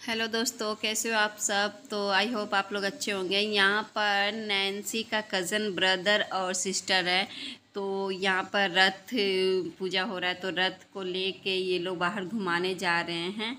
Hello दोस्तों, कैसे हो आप सब। तो आई होप आप लोग अच्छे होंगे। यहाँ पर नैन्सी का कज़न ब्रदर और सिस्टर है। तो यहाँ पर रथ पूजा हो रहा है, तो रथ को लेके ये लोग बाहर घुमाने जा रहे हैं।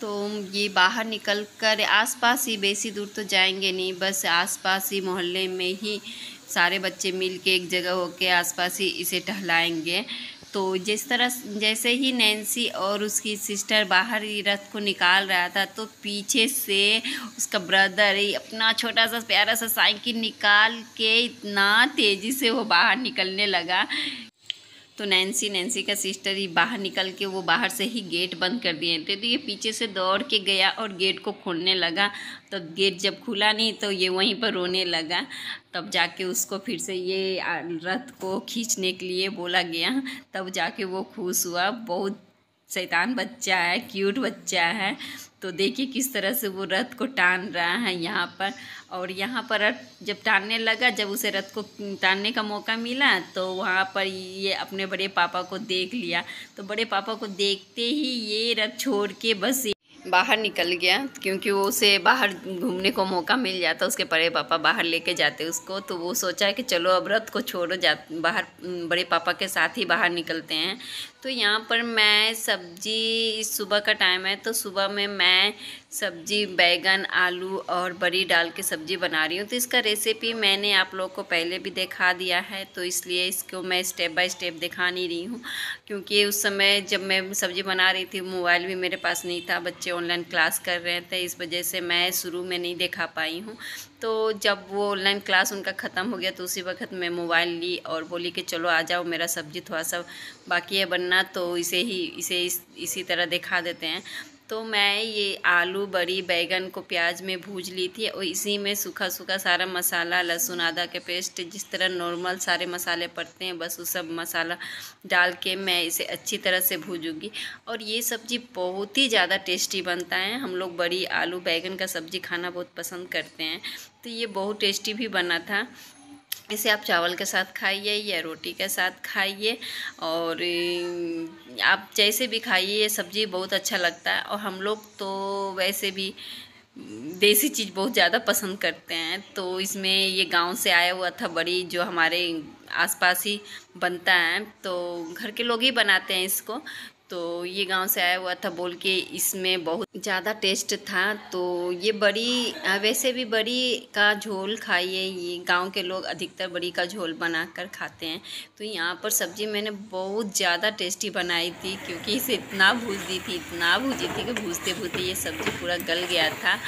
तो ये बाहर निकल कर आसपास ही, बेसी दूर तो जाएंगे नहीं, बस आसपास ही मोहल्ले में ही सारे बच्चे मिल के एक जगह होके आसपास ही इसे टहलाएंगे। तो जिस तरह जैसे ही नैन्सी और उसकी सिस्टर बाहर ही रथ को निकाल रहा था, तो पीछे से उसका ब्रदर ही अपना छोटा सा प्यारा सा साइकिल निकाल के इतना तेज़ी से वो बाहर निकलने लगा। तो नैन्सी का सिस्टर ही बाहर निकल के वो बाहर से ही गेट बंद कर दिए थे, तो ये पीछे से दौड़ के गया और गेट को खोलने लगा। तो गेट जब खुला नहीं तो ये वहीं पर रोने लगा। तब जाके उसको फिर से ये रथ को खींचने के लिए बोला गया, तब जाके वो खुश हुआ। बहुत शैतान बच्चा है, क्यूट बच्चा है। तो देखिए किस तरह से वो रथ को टान रहा है यहाँ पर। और यहाँ पर रथ जब टानने लगा, जब उसे रथ को टानने का मौका मिला, तो वहाँ पर ये अपने बड़े पापा को देख लिया। तो बड़े पापा को देखते ही ये रथ छोड़ के बस बाहर निकल गया, क्योंकि वो उसे बाहर घूमने को मौका मिल जाता, उसके बड़े पापा बाहर लेके जाते उसको। तो वो सोचा कि चलो अब रथ को छोड़ो, जा बाहर बड़े पापा के साथ ही बाहर निकलते हैं। तो यहाँ पर मैं सब्जी, सुबह का टाइम है, तो सुबह में मैं सब्जी बैगन आलू और बड़ी डाल के सब्जी बना रही हूँ। तो इसका रेसिपी मैंने आप लोग को पहले भी दिखा दिया है, तो इसलिए इसको मैं स्टेप बाय स्टेप दिखा नहीं रही हूँ, क्योंकि उस समय जब मैं सब्जी बना रही थी मोबाइल भी मेरे पास नहीं था, बच्चे ऑनलाइन क्लास कर रहे थे, इस वजह से मैं शुरू में नहीं दिखा पाई हूँ। तो जब वो ऑनलाइन क्लास उनका ख़त्म हो गया, तो उसी वक्त मैं मोबाइल ली और बोली कि चलो आ जाओ, मेरा सब्जी थोड़ा सा बाकी है बनना, तो इसे इसी तरह दिखा देते हैं। तो मैं ये आलू बड़ी बैगन को प्याज में भूज ली थी, और इसी में सूखा सूखा सारा मसाला, लहसुन आदा के पेस्ट, जिस तरह नॉर्मल सारे मसाले पड़ते हैं, बस वो सब मसाला डाल के मैं इसे अच्छी तरह से भूजूँगी। और ये सब्ज़ी बहुत ही ज़्यादा टेस्टी बनता है। हम लोग बड़ी आलू बैगन का सब्ज़ी खाना बहुत पसंद करते हैं, तो ये बहुत टेस्टी भी बना था। इसे आप चावल के साथ खाइए या रोटी के साथ खाइए, और आप जैसे भी खाइए, ये सब्ज़ी बहुत अच्छा लगता है। और हम लोग तो वैसे भी देसी चीज़ बहुत ज़्यादा पसंद करते हैं। तो इसमें ये गांव से आया हुआ था बड़ी, जो हमारे आसपास ही बनता है, तो घर के लोग ही बनाते हैं इसको। तो ये गांव से आया हुआ था बोल के इसमें बहुत ज़्यादा टेस्ट था। तो ये बड़ी, वैसे भी बड़ी का झोल खाइए, ये गांव के लोग अधिकतर बड़ी का झोल बनाकर खाते हैं। तो यहाँ पर सब्ज़ी मैंने बहुत ज़्यादा टेस्टी बनाई थी, क्योंकि इसे इतना भूज दी थी, इतना भूजी थी कि भूजते भूजते ये सब्ज़ी पूरा गल गया था,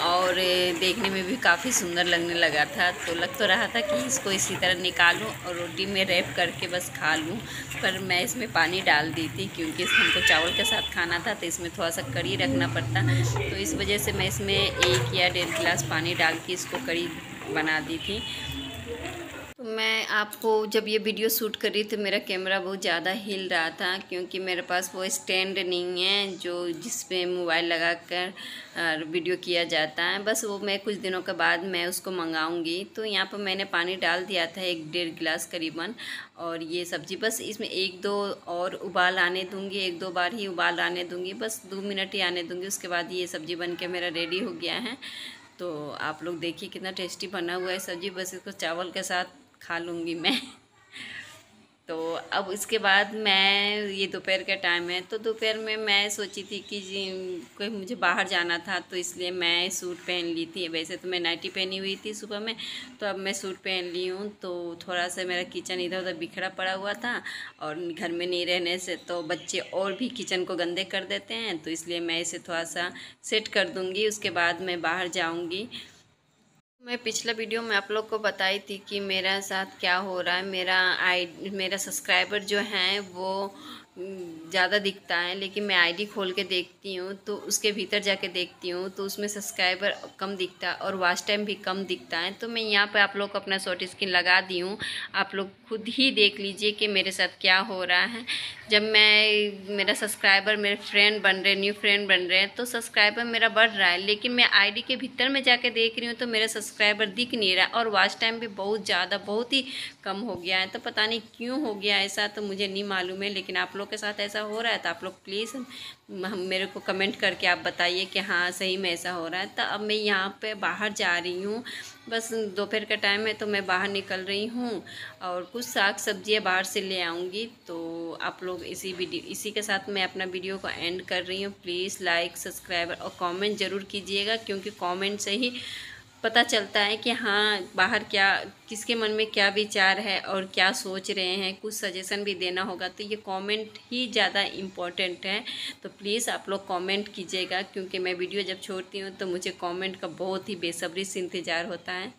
और देखने में भी काफ़ी सुंदर लगने लगा था। तो लग तो रहा था कि इसको इसी तरह निकालूं और रोटी में रैप करके बस खा लूं, पर मैं इसमें पानी डाल दी थी, क्योंकि हमको चावल के साथ खाना था, तो इसमें थोड़ा सा कड़ी रखना पड़ता। तो इस वजह से मैं इसमें 1 या 1.5 गिलास पानी डाल के इसको कड़ी बना दी थी। तो मैं आपको जब ये वीडियो शूट कर रही थी, मेरा कैमरा बहुत ज़्यादा हिल रहा था, क्योंकि मेरे पास वो स्टैंड नहीं है जो जिस पे मोबाइल लगा कर वीडियो किया जाता है। बस वो मैं कुछ दिनों के बाद मैं उसको मंगाऊंगी। तो यहाँ पर मैंने पानी डाल दिया था 1-1.5 गिलास करीबन, और ये सब्ज़ी बस इसमें 1-2 और उबाल आने दूँगी, 1-2 बार ही उबाल आने दूँगी, बस 2 मिनट ही आने दूँगी। उसके बाद ये सब्ज़ी बन के मेरा रेडी हो गया है। तो आप लोग देखिए कितना टेस्टी बना हुआ है सब्ज़ी, बस इसको चावल के साथ खा लूँगी मैं। तो अब इसके बाद मैं, ये दोपहर का टाइम है, तो दोपहर में मैं सोची थी कि कोई मुझे बाहर जाना था, तो इसलिए मैं सूट पहन ली थी। वैसे तो मैं नाइटी पहनी हुई थी सुबह में, तो अब मैं सूट पहन ली हूँ। तो थोड़ा सा मेरा किचन इधर उधर बिखरा पड़ा हुआ था, और घर में नहीं रहने से तो बच्चे और भी किचन को गंदे कर देते हैं, तो इसलिए मैं इसे थोड़ा सा सेट कर दूँगी, उसके बाद मैं बाहर जाऊँगी। मैं पिछला वीडियो में आप लोग को बताई थी कि मेरा साथ क्या हो रहा है। मेरा सब्सक्राइबर जो हैं वो ज़्यादा दिखता है, लेकिन मैं आईडी खोल के देखती हूँ, तो उसके भीतर जाके देखती हूँ, तो उसमें सब्सक्राइबर कम दिखता है और वॉच टाइम भी कम दिखता है। तो मैं यहाँ पे आप लोग को अपना शॉर्ट स्क्रीन लगा दी हूँ, आप लोग खुद ही देख लीजिए कि मेरे साथ क्या हो रहा है। जब मेरा सब्सक्राइबर मेरे फ्रेंड बन रहे, न्यू फ्रेंड बन रहे हैं, तो सब्सक्राइबर मेरा बढ़ रहा है, लेकिन मैं आईडी के भीतर में जाके देख रही हूँ तो मेरा सब्सक्राइबर दिख नहीं रहा, और वॉच टाइम भी बहुत ही कम हो गया है। तो पता नहीं क्यों हो गया ऐसा, तो मुझे नहीं मालूम है, लेकिन आप लोग लोग के साथ ऐसा हो रहा है तो आप लोग प्लीज़ हम मेरे को कमेंट करके आप बताइए कि हाँ सही में ऐसा हो रहा है। तो अब मैं यहाँ पे बाहर जा रही हूँ, बस दोपहर का टाइम है तो मैं बाहर निकल रही हूँ और कुछ साग सब्जियाँ बाहर से ले आऊँगी। तो आप लोग इसी के साथ मैं अपना वीडियो को एंड कर रही हूँ। प्लीज़ लाइक, सब्सक्राइब और कमेंट ज़रूर कीजिएगा, क्योंकि कमेंट से ही पता चलता है कि हाँ बाहर क्या, किसके मन में क्या विचार है और क्या सोच रहे हैं। कुछ सजेशन भी देना होगा तो ये कमेंट ही ज़्यादा इम्पोर्टेंट है। तो प्लीज़ आप लोग कमेंट कीजिएगा, क्योंकि मैं वीडियो जब छोड़ती हूँ तो मुझे कमेंट का बहुत ही बेसब्री से इंतज़ार होता है।